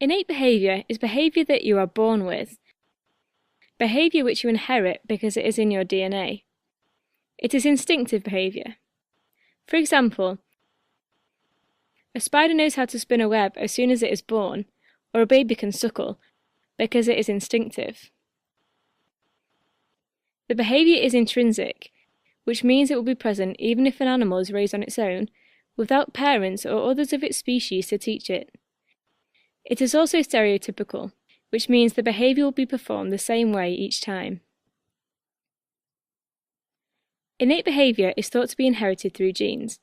Innate behaviour is behaviour that you are born with, behaviour which you inherit because it is in your DNA. It is instinctive behaviour. For example, a spider knows how to spin a web as soon as it is born, or a baby can suckle, because it is instinctive. The behaviour is intrinsic, which means it will be present even if an animal is raised on its own, without parents or others of its species to teach it. It is also stereotypical, which means the behaviour will be performed the same way each time. Innate behaviour is thought to be inherited through genes,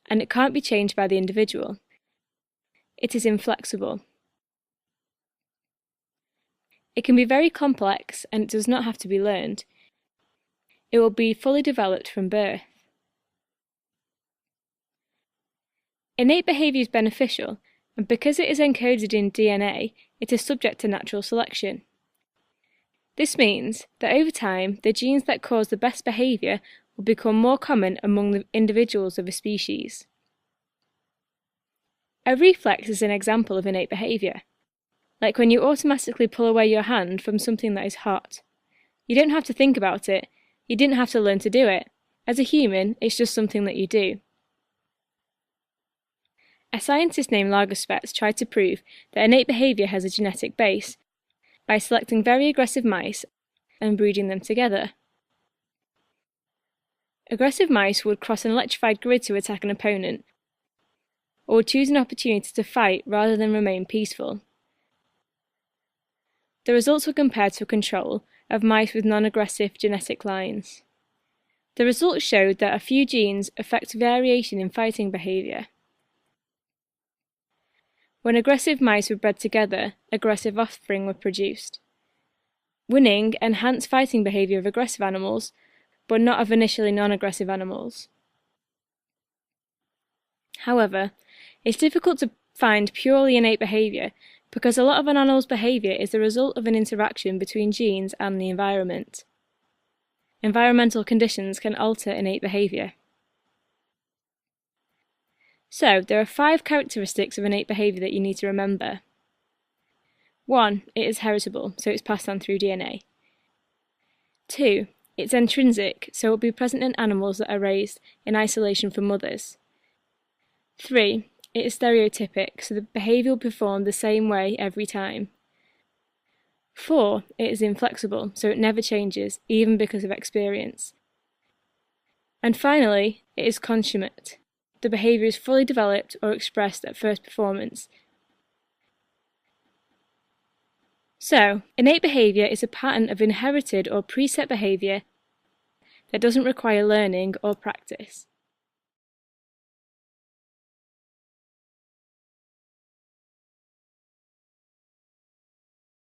and it can't be changed by the individual. It is inflexible. It can be very complex and it does not have to be learned. It will be fully developed from birth. Innate behaviour is beneficial, and because it is encoded in DNA, it is subject to natural selection. This means that over time, the genes that cause the best behaviour will become more common among the individuals of a species. A reflex is an example of innate behaviour, like when you automatically pull away your hand from something that is hot. You don't have to think about it, you didn't have to learn to do it. As a human, it's just something that you do. A scientist named Lagerspetz tried to prove that innate behaviour has a genetic base by selecting very aggressive mice and breeding them together. Aggressive mice would cross an electrified grid to attack an opponent, or would choose an opportunity to fight rather than remain peaceful. The results were compared to a control of mice with non-aggressive genetic lines. The results showed that a few genes affect variation in fighting behaviour. When aggressive mice were bred together, aggressive offspring were produced. Winning enhanced fighting behaviour of aggressive animals, but not of initially non-aggressive animals. However, it's difficult to find purely innate behaviour because a lot of an animal's behaviour is the result of an interaction between genes and the environment. Environmental conditions can alter innate behaviour. So, there are 5 characteristics of innate behaviour that you need to remember. 1. It is heritable, so it's passed on through DNA. 2. It's intrinsic, so it will be present in animals that are raised in isolation from mothers. 3. It is stereotypic, so the behaviour will be performed the same way every time. 4. It is inflexible, so it never changes, even because of experience. And finally, it is consummate. The behaviour is fully developed or expressed at first performance. So, innate behaviour is a pattern of inherited or preset behaviour that doesn't require learning or practice.